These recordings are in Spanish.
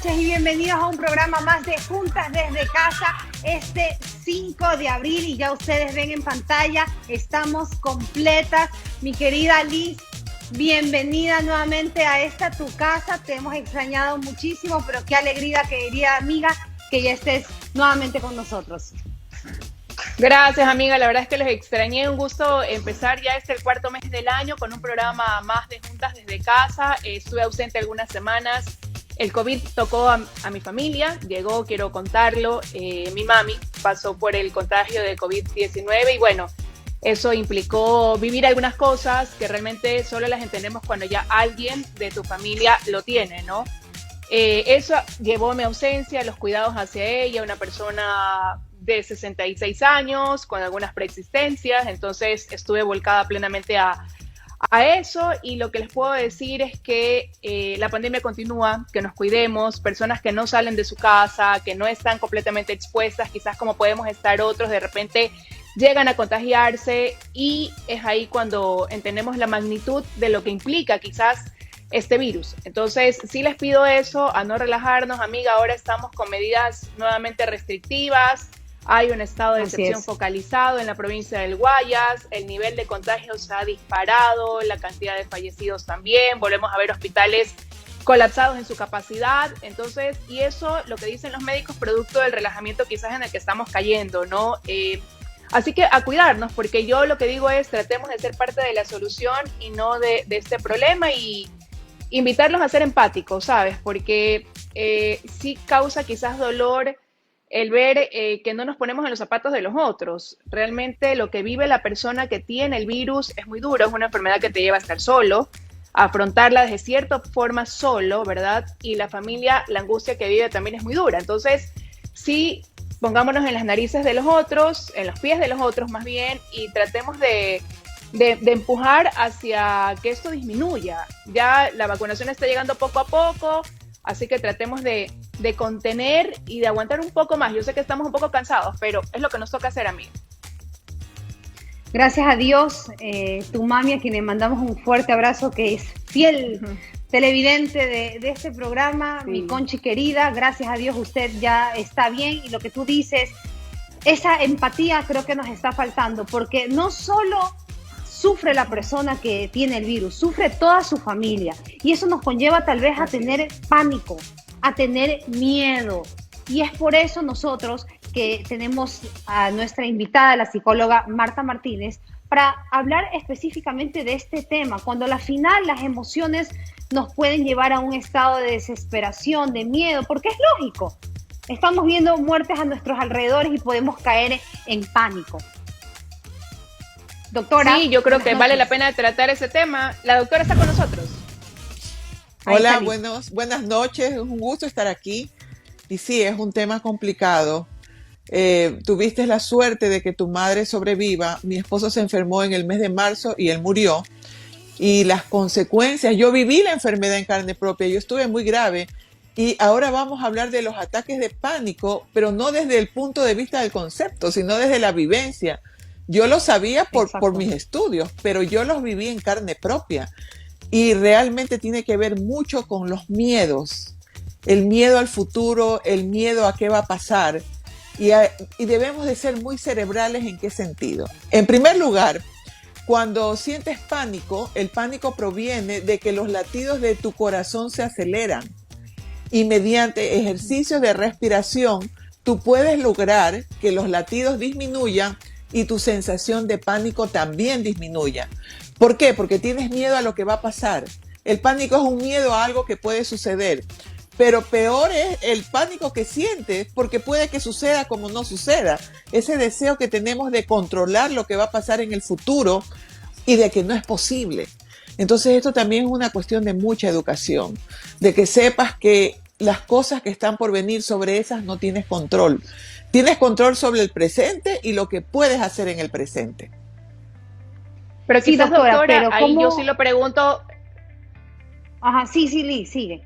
noches y bienvenidos a un programa más de Juntas desde Casa este 5 de abril y ya ustedes ven en pantalla, estamos completas. Mi querida Liz, bienvenida nuevamente a esta tu casa, te hemos extrañado muchísimo, pero qué alegría, querida amiga, que ya estés nuevamente con nosotros. Gracias, amiga, la verdad es que los extrañé, un gusto empezar ya el cuarto mes del año con un programa más de Juntas desde Casa. Estuve ausente algunas semanas, el COVID tocó a mi familia, llegó, quiero contarlo, mi mami pasó por el contagio de COVID-19 y bueno, eso implicó vivir algunas cosas que realmente solo las entendemos cuando ya alguien de tu familia lo tiene, ¿no? Eso llevó a mi ausencia, los cuidados hacia ella, una persona de 66 años, con algunas preexistencias, entonces estuve volcada plenamente a eso, y lo que les puedo decir es que la pandemia continúa, que nos cuidemos, personas que no salen de su casa, que no están completamente expuestas, quizás como podemos estar otros, de repente llegan a contagiarse, y es ahí cuando entendemos la magnitud de lo que implica quizás este virus. Entonces, sí les pido eso, a no relajarnos, amiga, ahora estamos con medidas nuevamente restrictivas, hay un estado de excepción focalizado en la provincia del Guayas, el nivel de contagios se ha disparado, la cantidad de fallecidos también, volvemos a ver hospitales colapsados en su capacidad, entonces, y eso, lo que dicen los médicos, producto del relajamiento quizás en el que estamos cayendo, ¿no? Así que a cuidarnos, porque yo lo que digo es, tratemos de ser parte de la solución y no de este problema, y invitarlos a ser empáticos, ¿sabes? Porque sí causa quizás dolor el ver que no nos ponemos en los zapatos de los otros. Realmente lo que vive la persona que tiene el virus es muy duro, es una enfermedad que te lleva a estar solo, a afrontarla de cierta forma solo, ¿verdad? Y la familia, la angustia que vive también es muy dura. Entonces, sí, pongámonos en las narices de los otros, en los pies de los otros más bien, y tratemos de empujar hacia que esto disminuya. Ya la vacunación está llegando poco a poco, así que tratemos de contener y de aguantar un poco más. Yo sé que estamos un poco cansados, pero es lo que nos toca hacer, amiga. Gracias a Dios, tu mami, a quien le mandamos un fuerte abrazo, que es fiel televidente de este programa, mi Conchi querida, gracias a Dios usted ya está bien, y lo que tú dices, esa empatía creo que nos está faltando, porque no solo sufre la persona que tiene el virus, sufre toda su familia, y eso nos conlleva tal vez a tener pánico, a tener miedo, y es por eso nosotros que tenemos a nuestra invitada, la psicóloga Marta Martínez, para hablar específicamente de este tema, cuando al final las emociones nos pueden llevar a un estado de desesperación, de miedo, porque es lógico, estamos viendo muertes a nuestros alrededores y podemos caer en pánico. Doctora. Sí, yo creo que vale la pena tratar ese tema. La doctora está con nosotros. Hola, buenas noches, es un gusto estar aquí. Y sí, es un tema complicado. Tuviste la suerte de que tu madre sobreviva. Mi esposo se enfermó en el mes de marzo y él murió. Y las consecuencias, yo viví la enfermedad en carne propia, yo estuve muy grave. Y ahora vamos a hablar de los ataques de pánico, pero no desde el punto de vista del concepto, sino desde la vivencia. Yo lo sabía por mis estudios, pero yo los viví en carne propia. Y realmente tiene que ver mucho con los miedos. El miedo al futuro, el miedo a qué va a pasar. Y debemos de ser muy cerebrales en qué sentido. En primer lugar, cuando sientes pánico, el pánico proviene de que los latidos de tu corazón se aceleran. Y mediante ejercicios de respiración, tú puedes lograr que los latidos disminuyan y tu sensación de pánico también disminuya. ¿Por qué? Porque tienes miedo a lo que va a pasar. El pánico es un miedo a algo que puede suceder, pero peor es el pánico que sientes porque puede que suceda como no suceda. Ese deseo que tenemos de controlar lo que va a pasar en el futuro y de que no es posible. Entonces esto también es una cuestión de mucha educación, de que sepas que las cosas que están por venir, sobre esas no tienes control. Tienes control sobre el presente y lo que puedes hacer en el presente. Pero sí, quizás, doctora, pero ahí ¿cómo? yo sí lo pregunto. Ajá, sí, Liz, sigue.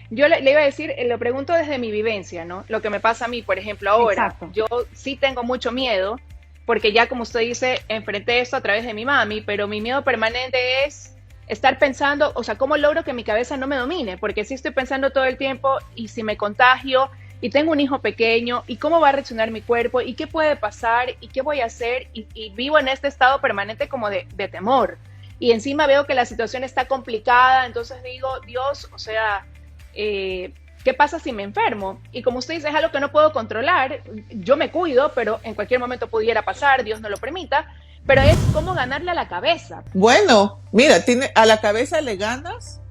Yo le iba a decir, lo pregunto desde mi vivencia, ¿no? Lo que me pasa a mí, por ejemplo, ahora. Exacto. Yo sí tengo mucho miedo, porque ya como usted dice, enfrenté esto a través de mi mami, pero mi miedo permanente es estar pensando, o sea, ¿cómo logro que mi cabeza no me domine? Porque si estoy pensando todo el tiempo y si me contagio y tengo un hijo pequeño y cómo va a reaccionar mi cuerpo y qué puede pasar y qué voy a hacer y vivo en este estado permanente como de temor. Y encima veo que la situación está complicada, entonces digo, Dios, o sea, ¿qué pasa si me enfermo? Y como usted dice, es algo que no puedo controlar, yo me cuido, pero en cualquier momento pudiera pasar, Dios no lo permita, pero es cómo ganarle a la cabeza. Bueno, mira, a la cabeza le ganas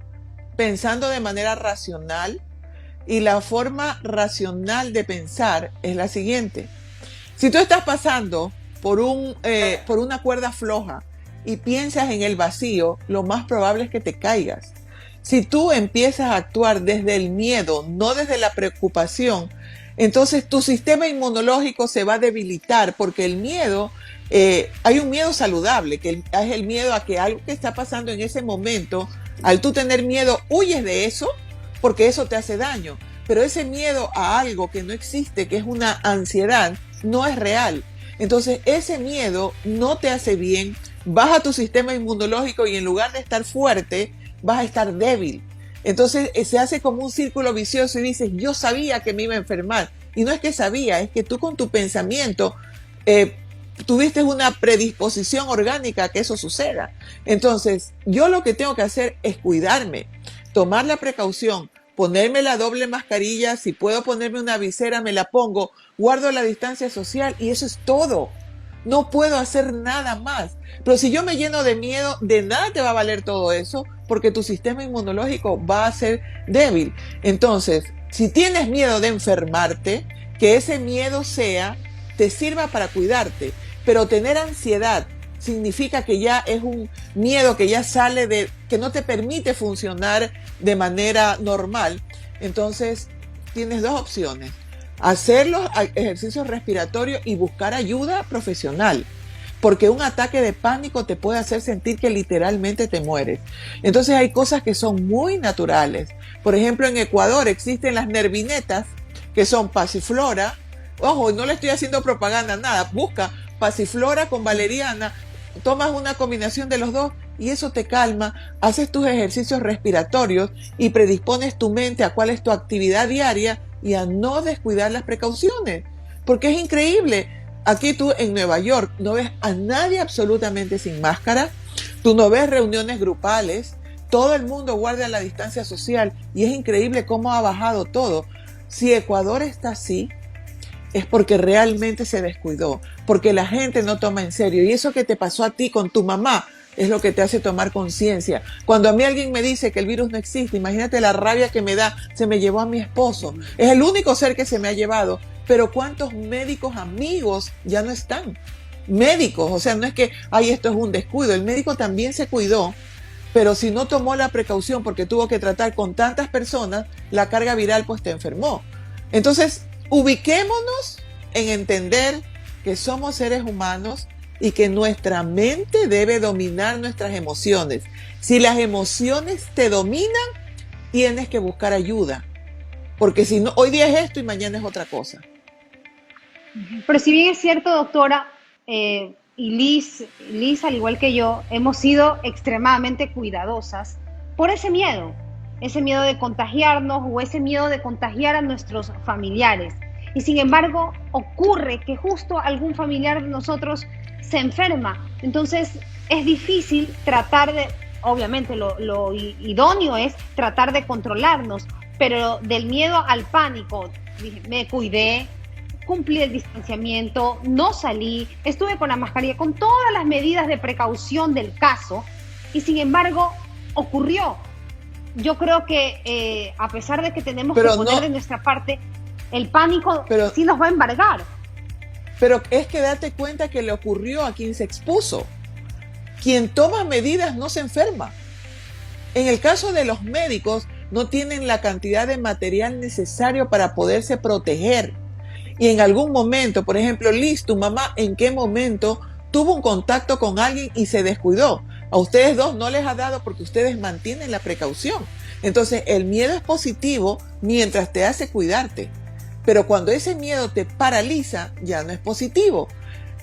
pensando de manera racional, y la forma racional de pensar es la siguiente. Si tú estás pasando por una cuerda floja y piensas en el vacío, lo más probable es que te caigas. Si tú empiezas a actuar desde el miedo, no desde la preocupación, entonces tu sistema inmunológico se va a debilitar, porque el miedo, hay un miedo saludable, que es el miedo a que algo que está pasando en ese momento, al tú tener miedo, huyes de eso, porque eso te hace daño. Pero ese miedo a algo que no existe, que es una ansiedad, no es real. Entonces ese miedo no te hace bien, baja tu sistema inmunológico y en lugar de estar fuerte, vas a estar débil. Entonces se hace como un círculo vicioso y dices, yo sabía que me iba a enfermar. Y no es que sabía, es que tú con tu pensamiento tuviste una predisposición orgánica a que eso suceda. Entonces yo lo que tengo que hacer es cuidarme, tomar la precaución, ponerme la doble mascarilla, si puedo ponerme una visera me la pongo, guardo la distancia social y eso es todo. No puedo hacer nada más. Pero si yo me lleno de miedo, de nada te va a valer todo eso, porque tu sistema inmunológico va a ser débil. Entonces, si tienes miedo de enfermarte, que ese miedo te sirva para cuidarte. Pero tener ansiedad significa que ya es un miedo que ya sale que no te permite funcionar de manera normal. Entonces, tienes dos opciones: hacer los ejercicios respiratorios y buscar ayuda profesional, porque un ataque de pánico te puede hacer sentir que literalmente te mueres. Entonces hay cosas que son muy naturales. Por ejemplo, en Ecuador existen las nervinetas, que son pasiflora. Ojo, no le estoy haciendo propaganda, nada. Busca pasiflora con valeriana, tomas una combinación de los dos y eso te calma, haces tus ejercicios respiratorios y predispones tu mente a cuál es tu actividad diaria y a no descuidar las precauciones, porque es increíble. Aquí tú en Nueva York no ves a nadie absolutamente sin máscara, tú no ves reuniones grupales, todo el mundo guarda la distancia social y es increíble cómo ha bajado todo. Si Ecuador está así, es porque realmente se descuidó, porque la gente no toma en serio. Y eso que te pasó a ti con tu mamá es lo que te hace tomar conciencia. Cuando a mí alguien me dice que el virus no existe, imagínate la rabia que me da. Se me llevó a mi esposo. Es el único ser que se me ha llevado. Pero ¿cuántos médicos amigos ya no están? Médicos, o sea, no es que, ay, esto es un descuido. El médico también se cuidó, pero si no tomó la precaución porque tuvo que tratar con tantas personas, la carga viral pues te enfermó. Entonces, ubiquémonos en entender que somos seres humanos y que nuestra mente debe dominar nuestras emociones. Si las emociones te dominan, tienes que buscar ayuda, porque si no, hoy día es esto y mañana es otra cosa. Pero si bien es cierto, doctora, y Liz, al igual que yo, hemos sido extremadamente cuidadosas por ese miedo de contagiarnos o ese miedo de contagiar a nuestros familiares. Y sin embargo, ocurre que justo algún familiar de nosotros se enferma. Entonces, es difícil tratar de, obviamente lo idóneo es tratar de controlarnos, pero del miedo al pánico, me cuidé, cumplí el distanciamiento, no salí, estuve con la mascarilla, con todas las medidas de precaución del caso, y sin embargo, ocurrió. Yo creo que a pesar de que tenemos que poner de nuestra parte, el pánico sí nos va a embargar. Pero es que date cuenta que le ocurrió a quien se expuso. Quien toma medidas no se enferma. En el caso de los médicos, no tienen la cantidad de material necesario para poderse proteger. Y en algún momento, por ejemplo, Liz, tu mamá, ¿en qué momento tuvo un contacto con alguien y se descuidó? A ustedes dos no les ha dado porque ustedes mantienen la precaución. Entonces, el miedo es positivo mientras te hace cuidarte. Pero cuando ese miedo te paraliza, ya no es positivo.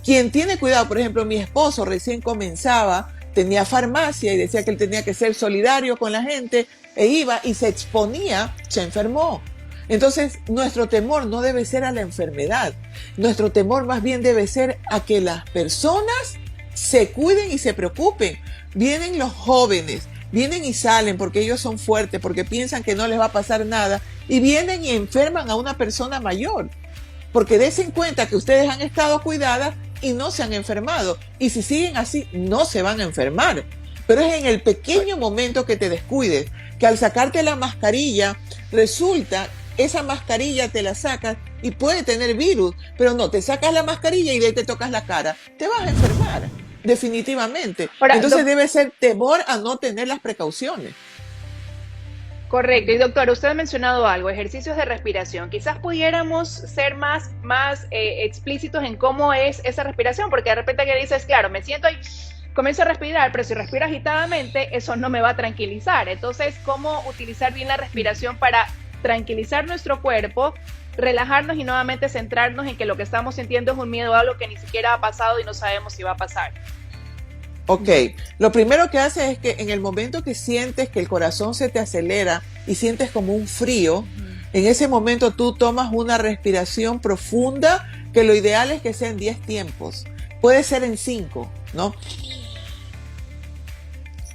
Quien tiene cuidado, por ejemplo, mi esposo recién comenzaba, tenía farmacia y decía que él tenía que ser solidario con la gente, e iba y se exponía, se enfermó. Entonces, nuestro temor no debe ser a la enfermedad. Nuestro temor más bien debe ser a que las personas se cuiden y se preocupen. Vienen los jóvenes, vienen y salen porque ellos son fuertes, porque piensan que no les va a pasar nada, y vienen y enferman a una persona mayor. Porque desen cuenta que ustedes han estado cuidadas y no se han enfermado. Y si siguen así, no se van a enfermar. Pero es en el pequeño momento que te descuides, que al sacarte la mascarilla, resulta, esa mascarilla te la sacas y puede tener virus, pero no, te sacas la mascarilla y de ahí te tocas la cara. Te vas a enfermar, definitivamente. Ahora, entonces debe ser temor a no tener las precauciones. Correcto. Y doctor, usted ha mencionado algo, ejercicios de respiración. Quizás pudiéramos ser más explícitos en cómo es esa respiración, porque de repente que dices, claro, me siento y comienzo a respirar, pero si respiro agitadamente, eso no me va a tranquilizar. Entonces, ¿cómo utilizar bien la respiración para tranquilizar nuestro cuerpo, relajarnos y nuevamente centrarnos en que lo que estamos sintiendo es un miedo a algo que ni siquiera ha pasado y no sabemos si va a pasar? Ok, lo primero que hace es que en el momento que sientes que el corazón se te acelera y sientes como un frío, en ese momento tú tomas una respiración profunda, que lo ideal es que sea en 10 tiempos. Puede ser en 5, ¿no?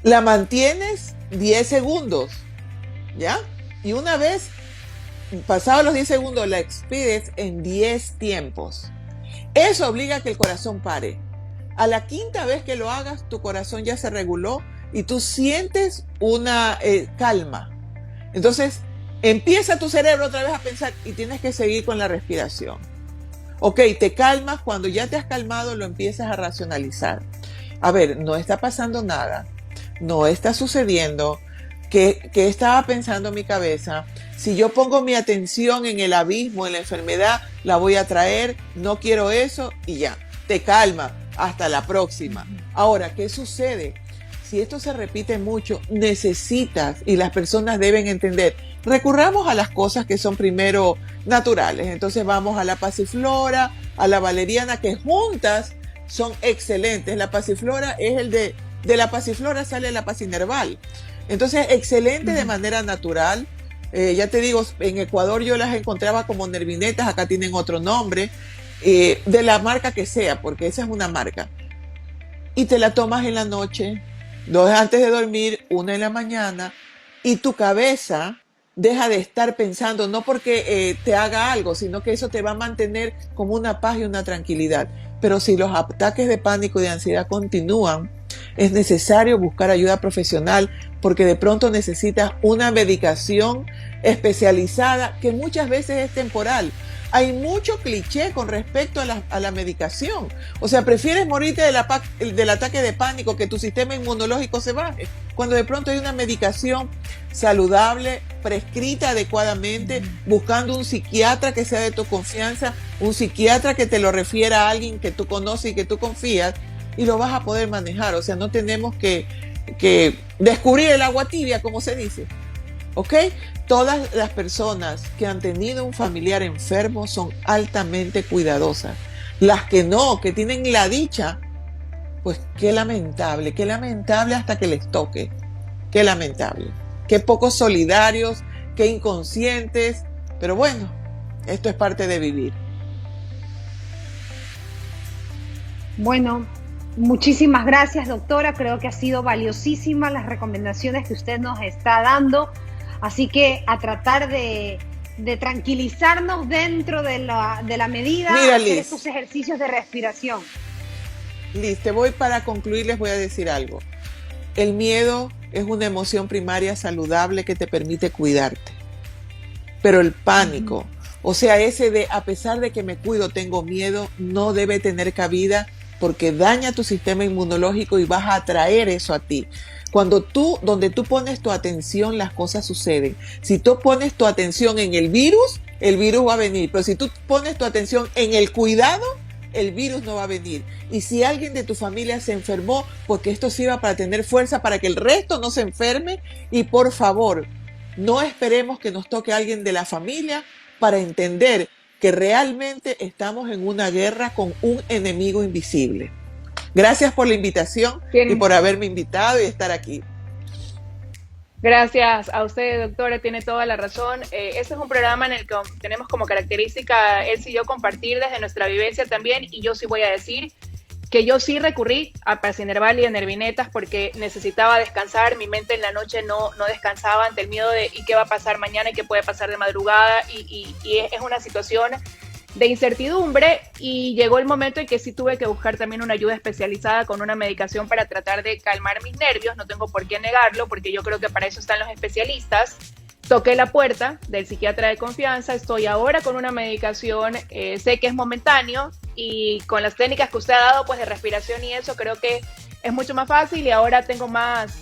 La mantienes 10 segundos, ¿ya? Y una vez pasados los 10 segundos, la expides en 10 tiempos. Eso obliga a que el corazón pare. A la quinta vez que lo hagas, tu corazón ya se reguló y tú sientes una calma. Entonces, empieza tu cerebro otra vez a pensar y tienes que seguir con la respiración. Ok, te calmas, cuando ya te has calmado lo empiezas a racionalizar. A ver, no está pasando nada, no está sucediendo. ¿Qué estaba pensando en mi cabeza? Si yo pongo mi atención en el abismo, en la enfermedad, la voy a traer, no quiero eso y ya. Te calma, hasta la próxima. Ahora, ¿qué sucede? Si esto se repite mucho, necesitas, y las personas deben entender, recurramos a las cosas que son primero naturales. Entonces vamos a la pasiflora, a la valeriana, que juntas son excelentes. La pasiflora es de la pasiflora sale la pasinerval. Entonces, excelente de manera natural. Ya te digo, en Ecuador yo las encontraba como nervinetas, acá tienen otro nombre, de la marca que sea, porque esa es una marca. Y te la tomas en la noche, 2 antes de dormir, 1 en la mañana, y tu cabeza deja de estar pensando, no porque te haga algo, sino que eso te va a mantener como una paz y una tranquilidad. Pero si los ataques de pánico y de ansiedad continúan, es necesario buscar ayuda profesional, porque de pronto necesitas una medicación especializada que muchas veces es temporal. Hay mucho cliché con respecto a la medicación. O sea, prefieres morirte del ataque de pánico, que tu sistema inmunológico se baje, cuando de pronto hay una medicación saludable, prescrita adecuadamente, buscando un psiquiatra que sea de tu confianza, un psiquiatra que te lo refiera a alguien que tú conoces y que tú confías, y lo vas a poder manejar. O sea, no tenemos que descubrir el agua tibia, como se dice. ¿Ok? Todas las personas que han tenido un familiar enfermo son altamente cuidadosas. Las que no, que tienen la dicha, pues qué lamentable hasta que les toque. Qué lamentable. Qué pocos solidarios, qué inconscientes. Pero bueno, esto es parte de vivir. Bueno, muchísimas gracias, doctora. Creo que ha sido valiosísima las recomendaciones que usted nos está dando. Así que a tratar de tranquilizarnos dentro de la medida, mira, hacer Liz, estos ejercicios de respiración. Liz, para concluir les voy a decir algo. El miedo es una emoción primaria saludable que te permite cuidarte. Pero el pánico, o sea, ese de a pesar de que me cuido, tengo miedo, no debe tener cabida, porque daña tu sistema inmunológico y vas a atraer eso a ti. Donde tú pones tu atención, las cosas suceden. Si tú pones tu atención en el virus va a venir. Pero si tú pones tu atención en el cuidado, el virus no va a venir. Y si alguien de tu familia se enfermó, porque esto sirva para tener fuerza para que el resto no se enferme. Y por favor, no esperemos que nos toque a alguien de la familia para entender que realmente estamos en una guerra con un enemigo invisible. Gracias por la invitación y por haberme invitado y estar aquí. Gracias a usted, doctora, tiene toda la razón. Este es un programa en el que tenemos como característica, él y yo, compartir desde nuestra vivencia también, y yo sí voy a decir que yo sí recurrí a Paracenerval y a Nervinetas porque necesitaba descansar, mi mente en la noche no descansaba ante el miedo de ¿y qué va a pasar mañana y qué puede pasar de madrugada? Y es una situación de incertidumbre, y llegó el momento en que sí tuve que buscar también una ayuda especializada con una medicación para tratar de calmar mis nervios. No tengo por qué negarlo, porque yo creo que para eso están los especialistas. Toqué la puerta del psiquiatra de confianza, estoy ahora con una medicación, sé que es momentáneo, y con las técnicas que usted ha dado, pues de respiración y eso, creo que es mucho más fácil, y ahora tengo más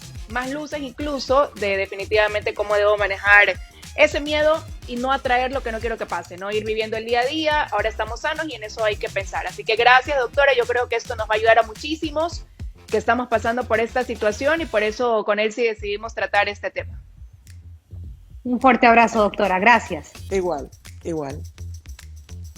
luces incluso de definitivamente cómo debo manejar ese miedo y no atraer lo que no quiero que pase, ¿no? Ir viviendo el día a día. Ahora estamos sanos y en eso hay que pensar. Así que gracias, doctora. Yo creo que esto nos va a ayudar a muchísimos que estamos pasando por esta situación, y por eso con él sí decidimos tratar este tema. Un fuerte abrazo, doctora. Gracias. Igual, igual.